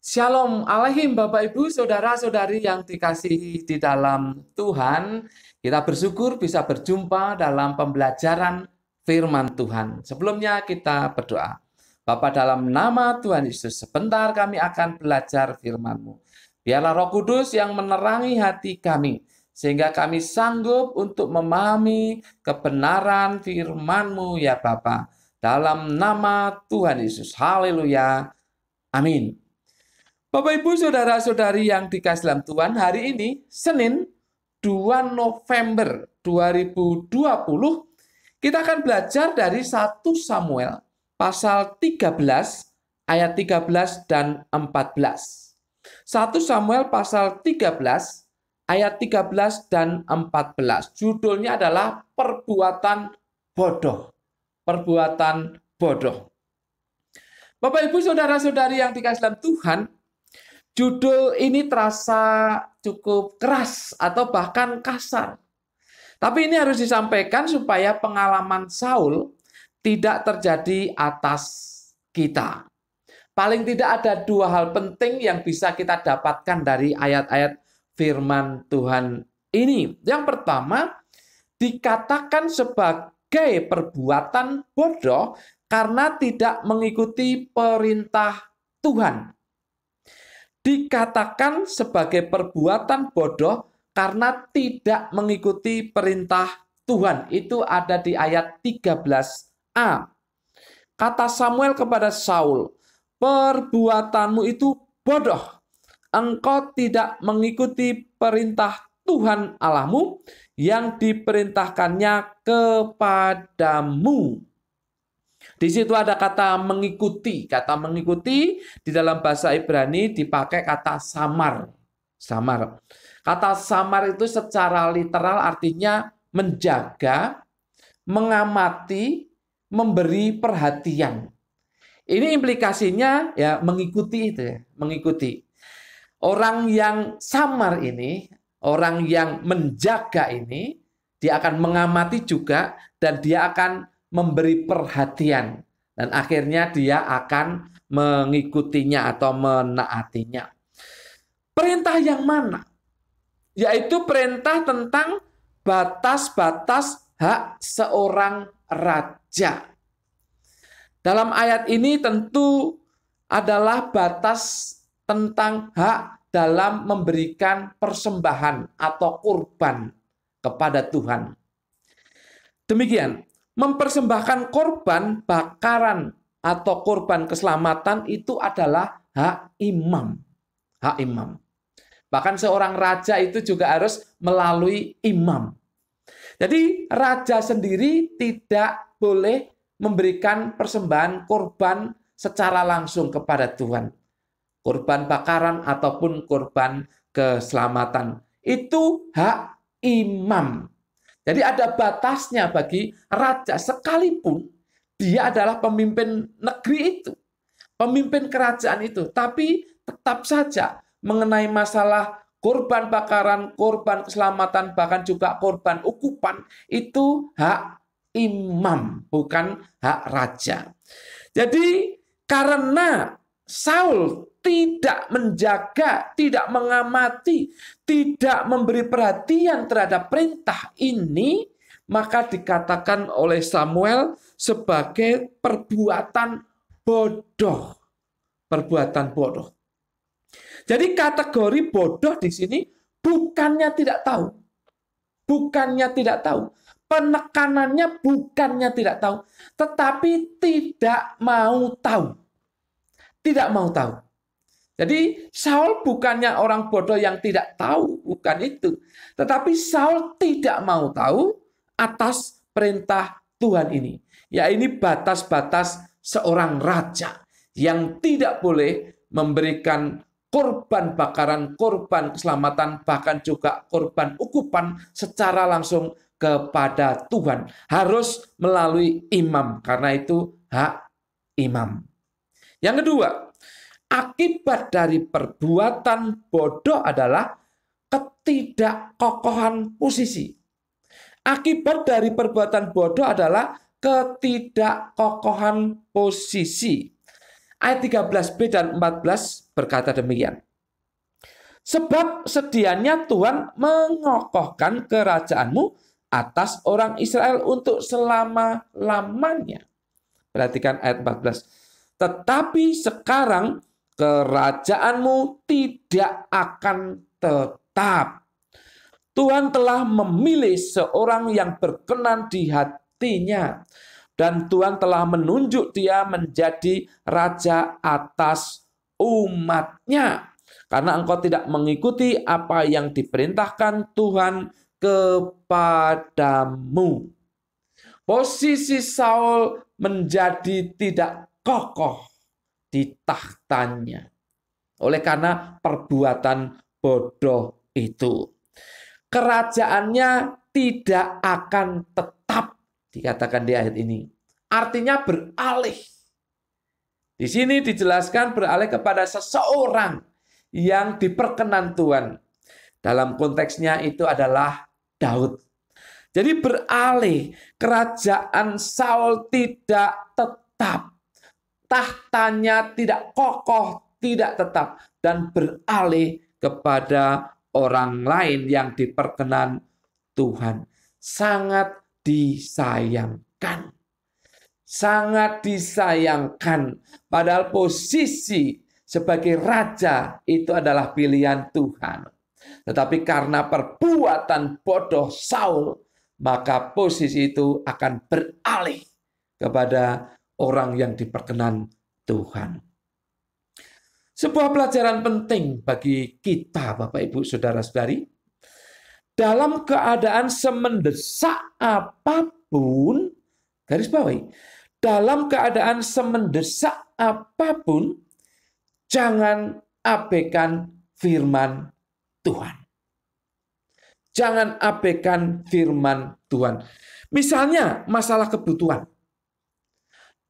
Shalom alaihim Bapak Ibu Saudara-saudari yang dikasihi di dalam Tuhan. Kita bersyukur bisa berjumpa dalam pembelajaran firman Tuhan. Sebelumnya kita berdoa. Bapa, dalam nama Tuhan Yesus, sebentar kami akan belajar firman-Mu. Biarlah Roh Kudus yang menerangi hati kami, sehingga kami sanggup untuk memahami kebenaran firman-Mu ya Bapa. Dalam nama Tuhan Yesus. Haleluya. Amin. Bapak Ibu Saudara-saudari yang dikasihi dalam Tuhan, hari ini Senin 2 November 2020 kita akan belajar dari 1 Samuel pasal 13 ayat 13 dan 14. 1 Samuel pasal 13 ayat 13 dan 14. Judulnya adalah perbuatan bodoh. Perbuatan bodoh. Bapak Ibu Saudara-saudari yang dikasihi dalam Tuhan, judul ini terasa cukup keras atau bahkan kasar. Tapi ini harus disampaikan supaya pengalaman Saul tidak terjadi atas kita. Paling tidak ada dua hal penting yang bisa kita dapatkan dari ayat-ayat firman Tuhan ini. Yang pertama, dikatakan sebagai perbuatan bodoh karena tidak mengikuti perintah Tuhan. Dikatakan sebagai perbuatan bodoh karena tidak mengikuti perintah Tuhan. Itu ada di ayat 13a. Kata Samuel kepada Saul, perbuatanmu itu bodoh. Engkau tidak mengikuti perintah Tuhan Allahmu yang diperintahkannya kepadamu. Di situ ada kata mengikuti. Kata mengikuti di dalam bahasa Ibrani dipakai kata samar. Samar. Kata samar itu secara literal artinya menjaga, mengamati, memberi perhatian. Ini implikasinya ya mengikuti itu ya, mengikuti. Orang yang samar ini, orang yang menjaga ini, dia akan mengamati juga dan dia akan memberi perhatian dan akhirnya dia akan mengikutinya atau menaatinya. Perintah yang mana? Yaitu perintah tentang batas-batas hak seorang raja. Dalam ayat ini tentu adalah batas tentang hak dalam memberikan persembahan atau kurban kepada Tuhan. Demikian. Mempersembahkan korban bakaran atau korban keselamatan itu adalah hak imam. Hak imam. Bahkan seorang raja itu juga harus melalui imam. Jadi raja sendiri tidak boleh memberikan persembahan korban secara langsung kepada Tuhan. Korban bakaran ataupun korban keselamatan. Itu hak imam. Jadi ada batasnya bagi raja sekalipun dia adalah pemimpin negeri itu, pemimpin kerajaan itu. Tapi tetap saja mengenai masalah korban bakaran, korban keselamatan, bahkan juga korban ukupan, itu hak imam, bukan hak raja. Jadi karena Saul tidak menjaga, tidak mengamati, tidak memberi perhatian terhadap perintah ini, maka dikatakan oleh Samuel sebagai perbuatan bodoh. Perbuatan bodoh. Jadi kategori bodoh di sini bukannya tidak tahu. Bukannya tidak tahu. Penekanannya bukannya tidak tahu, tetapi tidak mau tahu. Tidak mau tahu. Jadi Saul bukannya orang bodoh yang tidak tahu, bukan itu. Tetapi Saul tidak mau tahu atas perintah Tuhan ini. Ya ini batas-batas seorang raja yang tidak boleh memberikan korban bakaran, korban keselamatan, bahkan juga korban ukupan secara langsung kepada Tuhan. Harus melalui imam, karena itu hak imam. Yang kedua, akibat dari perbuatan bodoh adalah ketidakkokohan posisi. Akibat dari perbuatan bodoh adalah ketidakkokohan posisi. Ayat 13b dan 14 berkata demikian. Sebab sedianya Tuhan mengokohkan kerajaanmu atas orang Israel untuk selama-lamanya. Perhatikan ayat 14. Tetapi sekarang kerajaanmu tidak akan tetap. Tuhan telah memilih seorang yang berkenan di hatinya. Dan Tuhan telah menunjuk dia menjadi raja atas umatnya. Karena engkau tidak mengikuti apa yang diperintahkan Tuhan kepadamu. Posisi Saul menjadi tidak kokoh di tahtanya. Oleh karena perbuatan bodoh itu. Kerajaannya tidak akan tetap, dikatakan di ayat ini. Artinya beralih. Di sini dijelaskan beralih kepada seseorang yang diperkenan Tuhan. Dalam konteksnya itu adalah Daud. Jadi beralih, kerajaan Saul tidak tetap. Tahtanya tidak kokoh, tidak tetap. Dan beralih kepada orang lain yang diperkenan Tuhan. Sangat disayangkan. Sangat disayangkan. Padahal posisi sebagai raja itu adalah pilihan Tuhan. Tetapi karena perbuatan bodoh Saul, maka posisi itu akan beralih kepada orang yang diperkenan Tuhan. Sebuah pelajaran penting bagi kita, Bapak, Ibu, Saudara-saudari. Dalam keadaan semendesak apapun, garis bawahi, dalam keadaan semendesak apapun, jangan abaikan firman Tuhan. Jangan abaikan firman Tuhan. Misalnya masalah kebutuhan.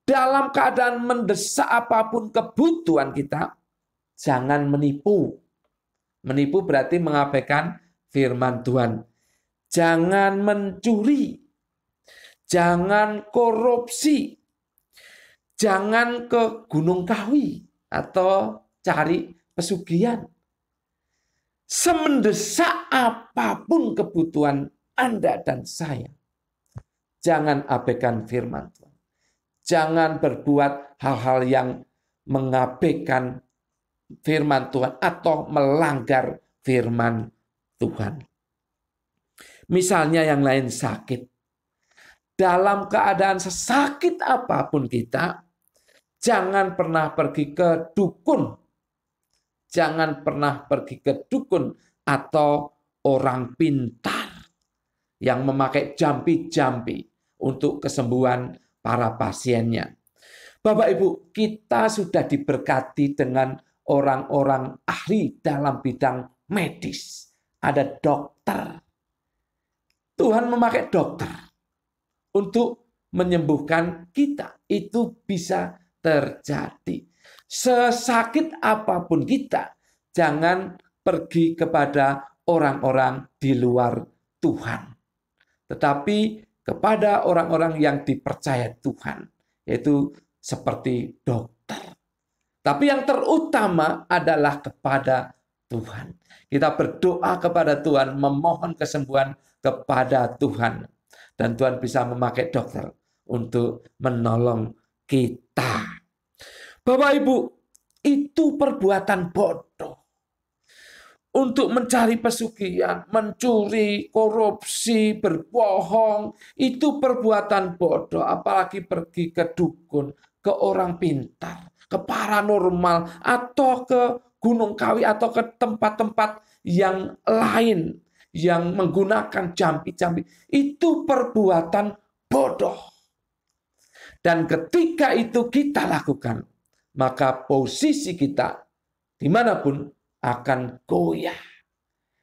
Dalam keadaan mendesak apapun kebutuhan kita, jangan menipu. Menipu berarti mengabaikan firman Tuhan. Jangan mencuri. Jangan korupsi. Jangan ke Gunung Kawi atau cari pesugihan. Semendesak apapun kebutuhan Anda dan saya, jangan abaikan firman Tuhan. Jangan berbuat hal-hal yang mengabaikan firman Tuhan atau melanggar firman Tuhan. Misalnya yang lain sakit. Dalam keadaan sesakit apapun kita, jangan pernah pergi ke dukun. Jangan pernah pergi ke dukun atau orang pintar yang memakai jampi-jampi untuk kesembuhan para pasiennya. Bapak Ibu, kita sudah diberkati dengan orang-orang ahli dalam bidang medis. Ada dokter. Tuhan memakai dokter untuk menyembuhkan kita. Itu bisa terjadi. Sesakit apapun kita, jangan pergi kepada orang-orang di luar Tuhan. Tetapi kepada orang-orang yang dipercaya Tuhan, yaitu seperti dokter. Tapi yang terutama adalah kepada Tuhan. Kita berdoa kepada Tuhan, memohon kesembuhan kepada Tuhan. Dan Tuhan bisa memakai dokter untuk menolong kita. Bapak Ibu, itu perbuatan bodoh. Untuk mencari pesugihan, mencuri, korupsi, berbohong, itu perbuatan bodoh. Apalagi pergi ke dukun, ke orang pintar, ke paranormal, atau ke Gunung Kawi, atau ke tempat-tempat yang lain yang menggunakan jampi-jampi. Itu perbuatan bodoh. Dan ketika itu kita lakukan, maka posisi kita dimanapun akan goyah.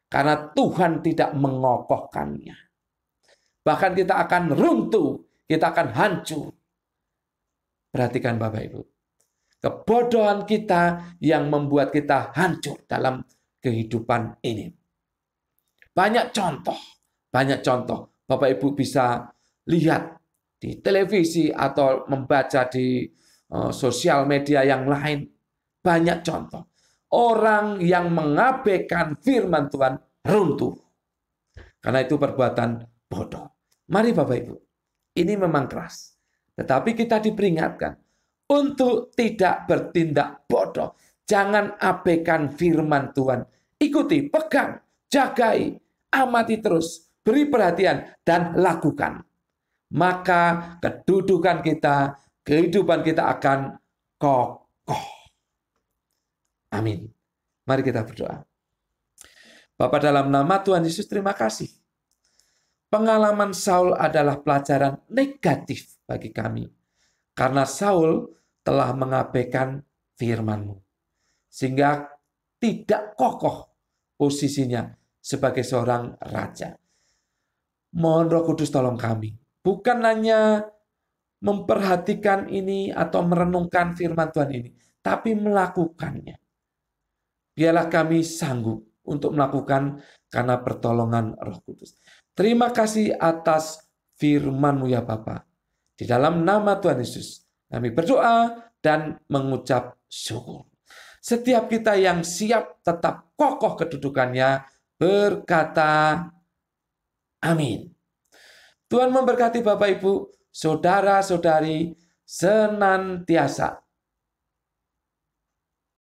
Karena Tuhan tidak mengokohkannya. Bahkan kita akan runtuh, kita akan hancur. Perhatikan Bapak Ibu. Kebodohan kita yang membuat kita hancur dalam kehidupan ini. Banyak contoh. Bapak Ibu bisa lihat di televisi atau membaca di sosial media yang lain. Banyak contoh. Orang yang mengabaikan firman Tuhan runtuh. Karena itu perbuatan bodoh. Mari Bapak Ibu, ini memang keras. Tetapi kita diperingatkan untuk tidak bertindak bodoh. Jangan abaikan firman Tuhan. Ikuti, pegang, jagai, amati terus, beri perhatian, dan lakukan. Maka kedudukan kita, kehidupan kita akan kokoh. Amin. Mari kita berdoa. Bapa, dalam nama Tuhan Yesus, terima kasih. Pengalaman Saul adalah pelajaran negatif bagi kami. Karena Saul telah mengabaikan firman-Mu. Sehingga tidak kokoh posisinya sebagai seorang raja. Mohon Roh Kudus tolong kami. Bukan hanya memperhatikan ini atau merenungkan firman Tuhan ini, tapi melakukannya. Biarlah kami sanggup untuk melakukan karena pertolongan Roh Kudus. Terima kasih atas firman-Mu ya Bapa. Di dalam nama Tuhan Yesus, kami berdoa dan mengucap syukur. Setiap kita yang siap tetap kokoh kedudukannya, berkata amin. Tuhan memberkati Bapak Ibu, saudara-saudari senantiasa